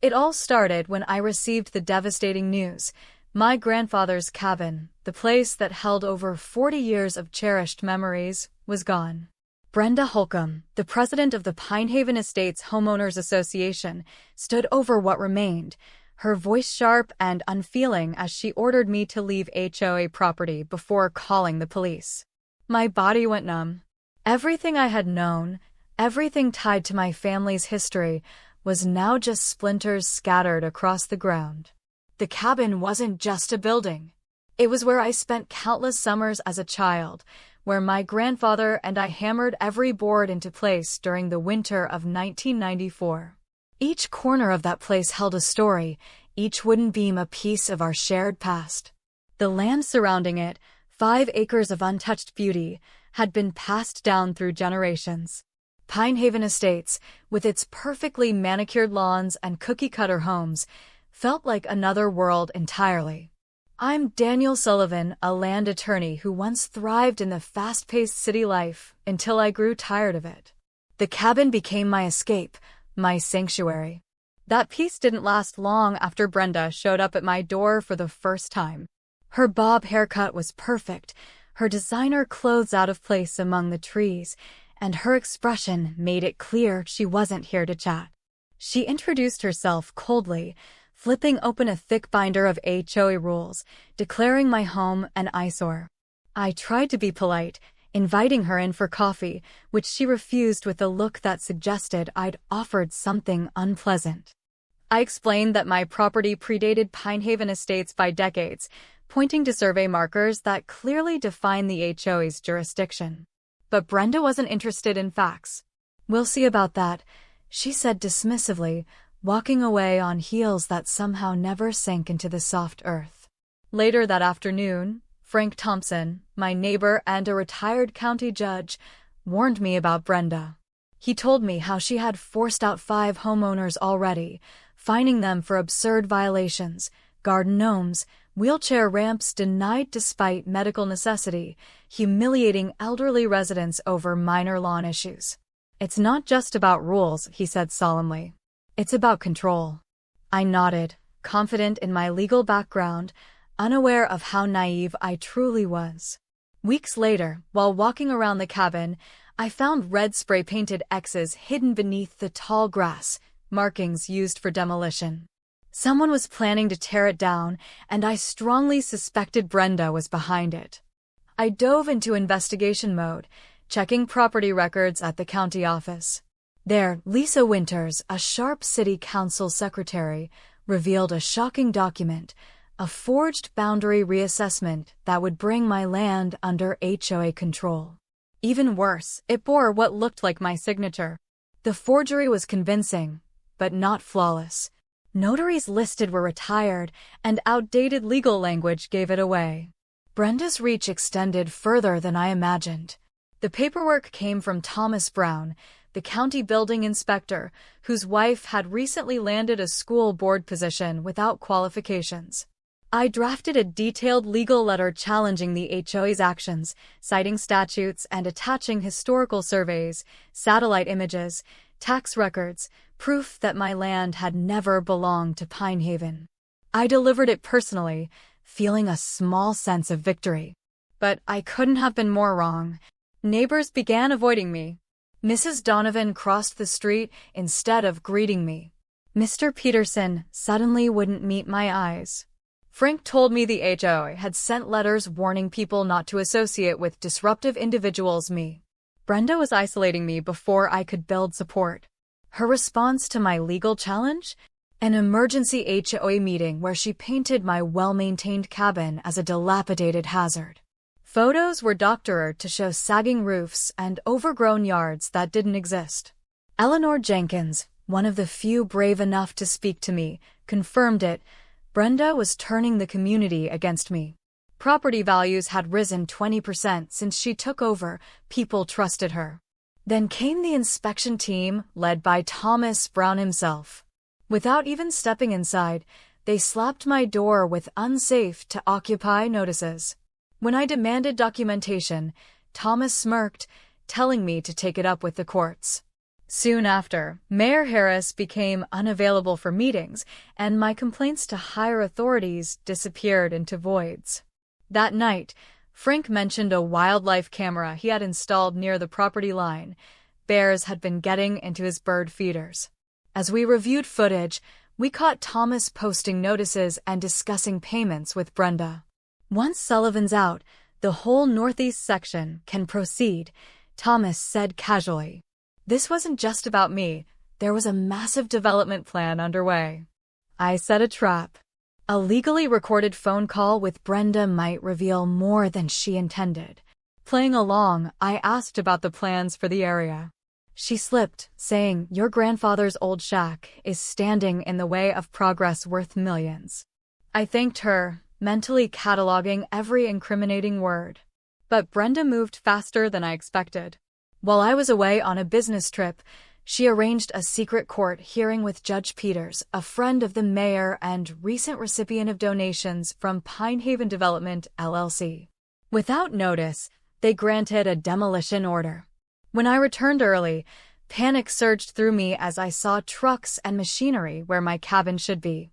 It all started when I received the devastating news. My grandfather's cabin, the place that held over 40 years of cherished memories, was gone. Brenda Holcomb, the president of the Pinehaven Estates Homeowners Association, stood over what remained, her voice sharp and unfeeling as she ordered me to leave HOA property before calling the police. My body went numb. Everything I had known, everything tied to my family's history, was now just splinters scattered across the ground. The cabin wasn't just a building. It was where I spent countless summers as a child, where my grandfather and I hammered every board into place during the winter of 1994. Each corner of that place held a story, each wooden beam a piece of our shared past. The land surrounding it, 5 acres of untouched beauty, had been passed down through generations. Pinehaven Estates, with its perfectly manicured lawns and cookie-cutter homes, felt like another world entirely. I'm Daniel Sullivan, a land attorney who once thrived in the fast-paced city life until I grew tired of it. The cabin became my escape, my sanctuary. That peace didn't last long after Brenda showed up at my door for the first time. Her bob haircut was perfect, her designer clothes out of place among the trees, and her expression made it clear she wasn't here to chat. She introduced herself coldly, flipping open a thick binder of HOA rules, declaring my home an eyesore. I tried to be polite, inviting her in for coffee, which she refused with a look that suggested I'd offered something unpleasant. I explained that my property predated Pinehaven Estates by decades, pointing to survey markers that clearly define the HOA's jurisdiction. But Brenda wasn't interested in facts. "We'll see about that," she said dismissively, walking away on heels that somehow never sank into the soft earth. Later that afternoon, Frank Thompson, my neighbor and a retired county judge, warned me about Brenda. He told me how she had forced out 5 homeowners already, fining them for absurd violations, garden gnomes, wheelchair ramps denied despite medical necessity, humiliating elderly residents over minor lawn issues. "It's not just about rules," he said solemnly. "It's about control." I nodded, confident in my legal background, unaware of how naive I truly was. Weeks later, while walking around the cabin, I found red spray-painted X's hidden beneath the tall grass, markings used for demolition. Someone was planning to tear it down, and I strongly suspected Brenda was behind it. I dove into investigation mode, checking property records at the county office. There, Lisa Winters, a sharp city council secretary, revealed a shocking document, a forged boundary reassessment that would bring my land under HOA control. Even worse, it bore what looked like my signature. The forgery was convincing, but not flawless. Notaries listed were retired, and outdated legal language gave it away. Brenda's reach extended further than I imagined. The paperwork came from Thomas Brown, the county building inspector, whose wife had recently landed a school board position without qualifications. I drafted a detailed legal letter challenging the HOA's actions, citing statutes and attaching historical surveys, satellite images, tax records, proof that my land had never belonged to Pinehaven. I delivered it personally, feeling a small sense of victory. But I couldn't have been more wrong. Neighbors began avoiding me. Mrs. Donovan crossed the street instead of greeting me. Mr. Peterson suddenly wouldn't meet my eyes. Frank told me the HOA had sent letters warning people not to associate with disruptive individuals me. Brenda was isolating me before I could build support. Her response to my legal challenge? An emergency HOA meeting where she painted my well-maintained cabin as a dilapidated hazard. Photos were doctored to show sagging roofs and overgrown yards that didn't exist. Eleanor Jenkins, one of the few brave enough to speak to me, confirmed it. Brenda was turning the community against me. Property values had risen 20% since she took over. People trusted her. Then came the inspection team, led by Thomas Brown himself. Without even stepping inside, they slapped my door with unsafe to occupy notices. When I demanded documentation, Thomas smirked, telling me to take it up with the courts. Soon after, Mayor Harris became unavailable for meetings, and my complaints to higher authorities disappeared into voids. That night, Frank mentioned a wildlife camera he had installed near the property line. Bears had been getting into his bird feeders. As we reviewed footage, we caught Thomas posting notices and discussing payments with Brenda. Once Sullivan's out, the whole northeast section can proceed, Thomas said casually. This wasn't just about me. There was a massive development plan underway. I set a trap. A legally recorded phone call with Brenda might reveal more than she intended. Playing along, I asked about the plans for the area. She slipped, saying, "Your grandfather's old shack is standing in the way of progress worth millions." I thanked her, mentally cataloging every incriminating word. But Brenda moved faster than I expected. While I was away on a business trip, she arranged a secret court hearing with Judge Peters, a friend of the mayor and recent recipient of donations from Pinehaven Development, LLC. Without notice, they granted a demolition order. When I returned early, panic surged through me as I saw trucks and machinery where my cabin should be.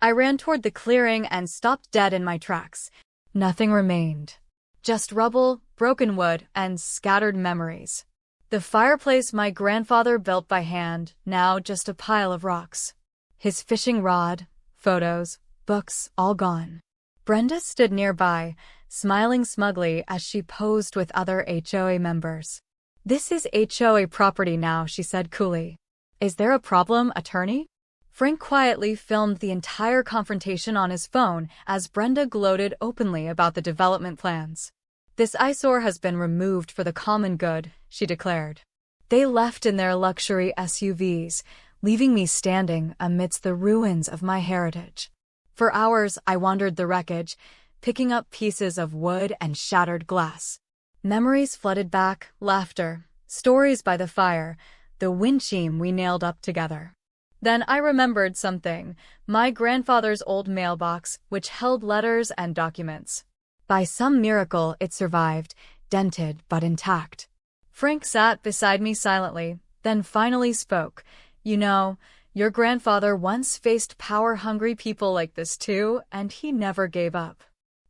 I ran toward the clearing and stopped dead in my tracks. Nothing remained. Just rubble, broken wood, and scattered memories. The fireplace my grandfather built by hand, now just a pile of rocks. His fishing rod, photos, books, all gone. Brenda stood nearby, smiling smugly as she posed with other HOA members. "This is HOA property now," she said coolly. "Is there a problem, attorney?" Frank quietly filmed the entire confrontation on his phone as Brenda gloated openly about the development plans. "This eyesore has been removed for the common good," she declared. They left in their luxury SUVs, leaving me standing amidst the ruins of my heritage. For hours I wandered the wreckage, picking up pieces of wood and shattered glass. Memories flooded back, laughter, stories by the fire, the windshield we nailed up together. Then I remembered something, my grandfather's old mailbox, which held letters and documents. By some miracle it survived, dented but intact. Frank sat beside me silently, then finally spoke. "You know, your grandfather once faced power-hungry people like this too, and he never gave up."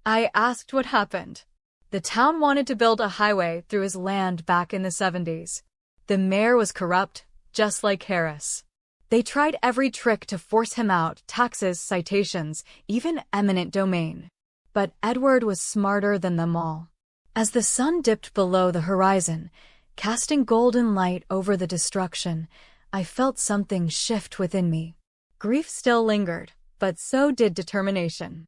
I asked what happened. "The town wanted to build a highway through his land back in the 70s. The mayor was corrupt, just like Harris. They tried every trick to force him out, taxes, citations, even eminent domain. But Edward was smarter than them all." As the sun dipped below the horizon, casting golden light over the destruction, I felt something shift within me. Grief still lingered, but so did determination.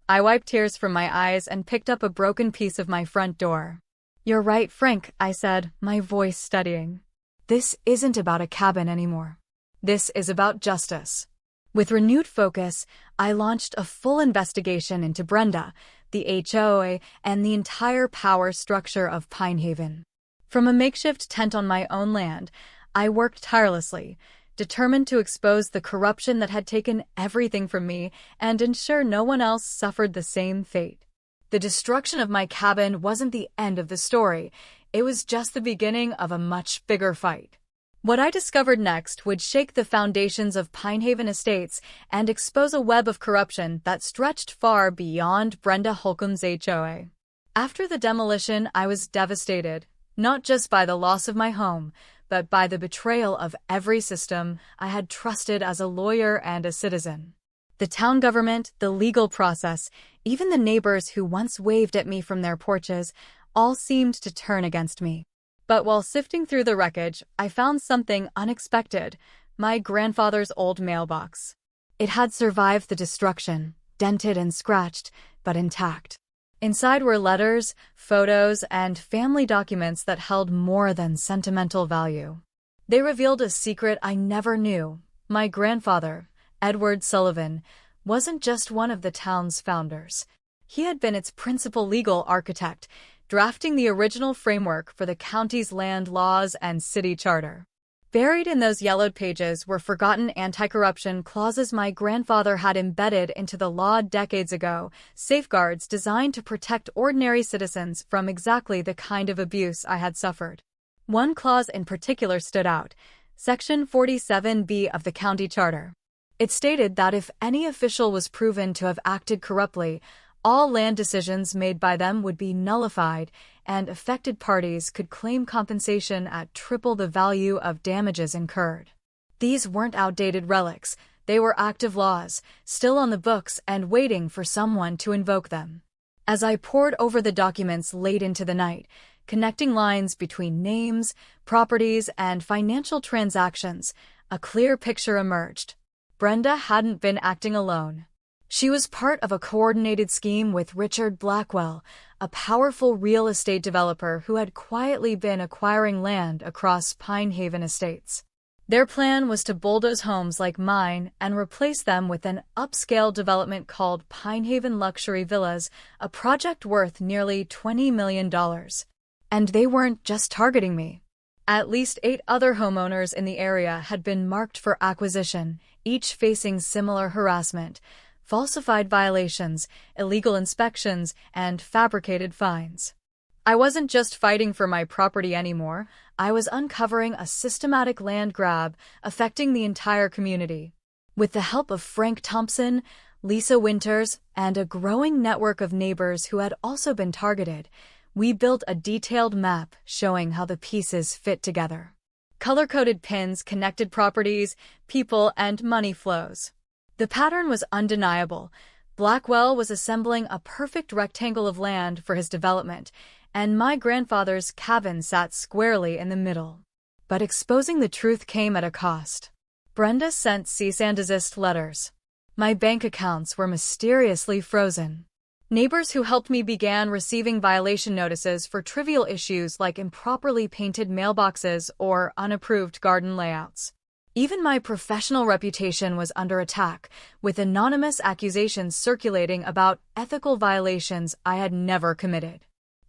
I wiped tears from my eyes and picked up a broken piece of my front door. "You're right, Frank," I said, my voice steadying. "This isn't about a cabin anymore. This is about justice." With renewed focus, I launched a full investigation into Brenda, the HOA, and the entire power structure of Pinehaven. From a makeshift tent on my own land, I worked tirelessly, determined to expose the corruption that had taken everything from me and ensure no one else suffered the same fate. The destruction of my cabin wasn't the end of the story. It was just the beginning of a much bigger fight. What I discovered next would shake the foundations of Pinehaven Estates and expose a web of corruption that stretched far beyond Brenda Holcomb's HOA. After the demolition, I was devastated, not just by the loss of my home, but by the betrayal of every system I had trusted as a lawyer and a citizen. The town government, the legal process, even the neighbors who once waved at me from their porches, all seemed to turn against me. But while sifting through the wreckage, I found something unexpected: my grandfather's old mailbox. It had survived the destruction, dented and scratched, but intact. Inside were letters, photos, and family documents that held more than sentimental value. They revealed a secret I never knew. My grandfather, Edward Sullivan, wasn't just one of the town's founders. He had been its principal legal architect, drafting the original framework for the county's land laws and city charter. Buried in those yellowed pages were forgotten anti-corruption clauses my grandfather had embedded into the law decades ago, safeguards designed to protect ordinary citizens from exactly the kind of abuse I had suffered. One clause in particular stood out: Section 47B of the county charter. It stated that if any official was proven to have acted corruptly, all land decisions made by them would be nullified, and affected parties could claim compensation at triple the value of damages incurred. These weren't outdated relics, they were active laws, still on the books and waiting for someone to invoke them. As I pored over the documents late into the night, connecting lines between names, properties, and financial transactions, a clear picture emerged. Brenda hadn't been acting alone. She was part of a coordinated scheme with Richard Blackwell, a powerful real estate developer who had quietly been acquiring land across Pine Haven estates. Their plan was to bulldoze homes like mine and replace them with an upscale development called Pine Haven Luxury Villas, a project worth nearly $20 million. And they weren't just targeting me. At least 8 other homeowners in the area had been marked for acquisition, each facing similar harassment, falsified violations, illegal inspections, and fabricated fines. I wasn't just fighting for my property anymore, I was uncovering a systematic land grab affecting the entire community. With the help of Frank Thompson, Lisa Winters, and a growing network of neighbors who had also been targeted, we built a detailed map showing how the pieces fit together. Color-coded pins connected properties, people, and money flows. The pattern was undeniable. Blackwell was assembling a perfect rectangle of land for his development, and my grandfather's cabin sat squarely in the middle. But exposing the truth came at a cost. Brenda sent cease and desist letters. My bank accounts were mysteriously frozen. Neighbors who helped me began receiving violation notices for trivial issues like improperly painted mailboxes or unapproved garden layouts. Even my professional reputation was under attack, with anonymous accusations circulating about ethical violations I had never committed.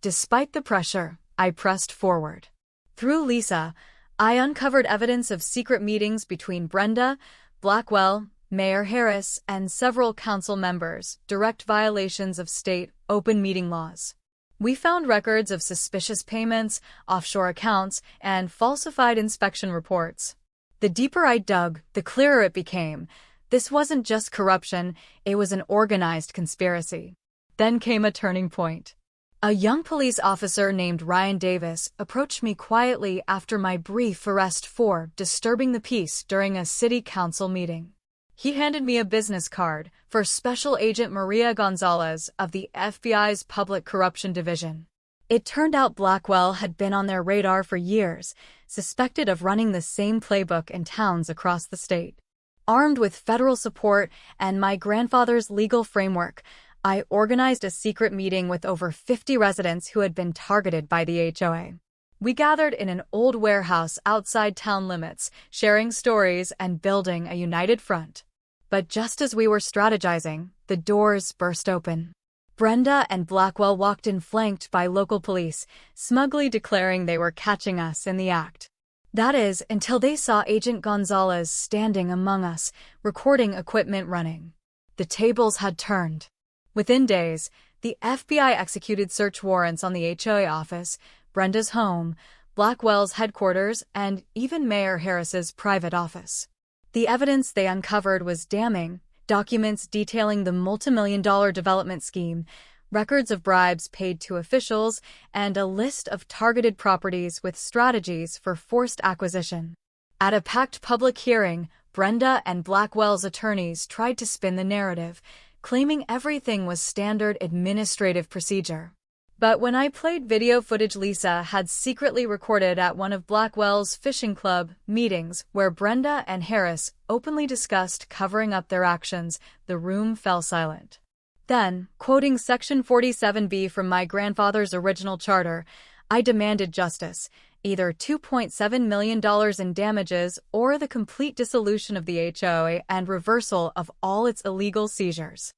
Despite the pressure, I pressed forward. Through Lisa, I uncovered evidence of secret meetings between Brenda, Blackwell, Mayor Harris, and several council members, direct violations of state open meeting laws. We found records of suspicious payments, offshore accounts, and falsified inspection reports. The deeper I dug, the clearer it became. This wasn't just corruption, it was an organized conspiracy. Then came a turning point. A young police officer named Ryan Davis approached me quietly after my brief arrest for disturbing the peace during a city council meeting. He handed me a business card for Special Agent Maria Gonzalez of the FBI's Public Corruption Division. It turned out Blackwell had been on their radar for years, suspected of running the same playbook in towns across the state. Armed with federal support and my grandfather's legal framework, I organized a secret meeting with over 50 residents who had been targeted by the HOA. We gathered in an old warehouse outside town limits, sharing stories and building a united front. But just as we were strategizing, the doors burst open. Brenda and Blackwell walked in flanked by local police, smugly declaring they were catching us in the act. That is, until they saw Agent Gonzalez standing among us, recording equipment running. The tables had turned. Within days, the FBI executed search warrants on the HOA office, Brenda's home, Blackwell's headquarters, and even Mayor Harris's private office. The evidence they uncovered was damning: documents detailing the multimillion-dollar development scheme, records of bribes paid to officials, and a list of targeted properties with strategies for forced acquisition. At a packed public hearing, Brenda and Blackwell's attorneys tried to spin the narrative, claiming everything was standard administrative procedure. But when I played video footage Lisa had secretly recorded at one of Blackwell's fishing club meetings where Brenda and Harris openly discussed covering up their actions, the room fell silent. Then, quoting Section 47B from my grandfather's original charter, I demanded justice, either $2.7 million in damages or the complete dissolution of the HOA and reversal of all its illegal seizures.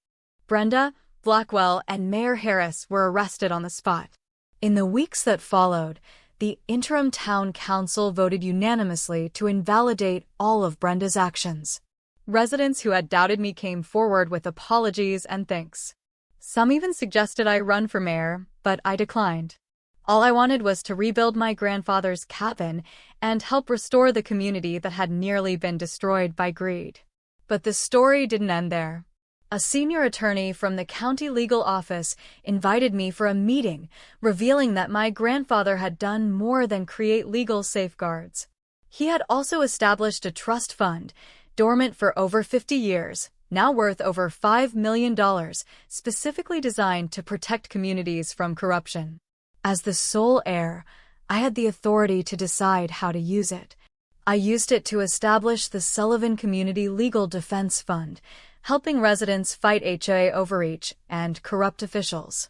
Brenda, Blackwell, and Mayor Harris were arrested on the spot. In the weeks that followed, the interim town council voted unanimously to invalidate all of Brenda's actions. Residents who had doubted me came forward with apologies and thanks. Some even suggested I run for mayor, but I declined. All I wanted was to rebuild my grandfather's cabin and help restore the community that had nearly been destroyed by greed. But the story didn't end there. A senior attorney from the county legal office invited me for a meeting, revealing that my grandfather had done more than create legal safeguards. He had also established a trust fund, dormant for over 50 years, now worth over $5 million, specifically designed to protect communities from corruption. As the sole heir, I had the authority to decide how to use it. I used it to establish the Sullivan Community Legal Defense Fund, helping residents fight HOA overreach and corrupt officials.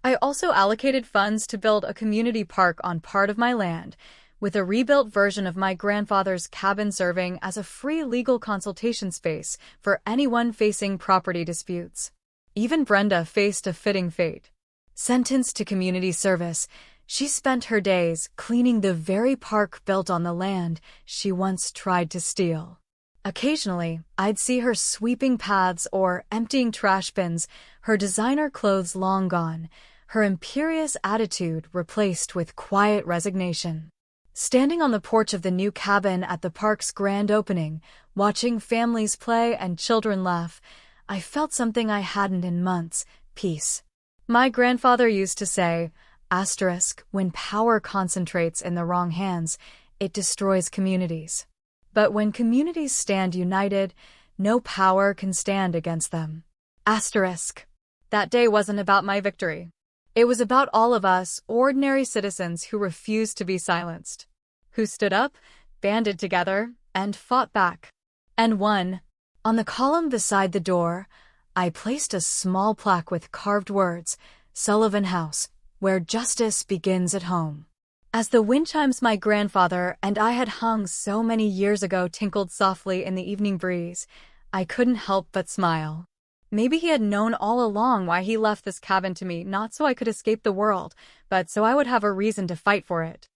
I also allocated funds to build a community park on part of my land, with a rebuilt version of my grandfather's cabin serving as a free legal consultation space for anyone facing property disputes. Even Brenda faced a fitting fate. Sentenced to community service, she spent her days cleaning the very park built on the land she once tried to steal. Occasionally, I'd see her sweeping paths or emptying trash bins, her designer clothes long gone, her imperious attitude replaced with quiet resignation. Standing on the porch of the new cabin at the park's grand opening, watching families play and children laugh, I felt something I hadn't in months: peace. My grandfather used to say, when power concentrates in the wrong hands, it destroys communities. But when communities stand united, no power can stand against them. That day wasn't about my victory. It was about all of us, ordinary citizens who refused to be silenced, who stood up, banded together, and fought back. And won. On the column beside the door, I placed a small plaque with carved words, "Sullivan House, where justice begins at home." As the wind chimes my grandfather and I had hung so many years ago tinkled softly in the evening breeze, I couldn't help but smile. Maybe he had known all along why he left this cabin to me, not so I could escape the world, but so I would have a reason to fight for it.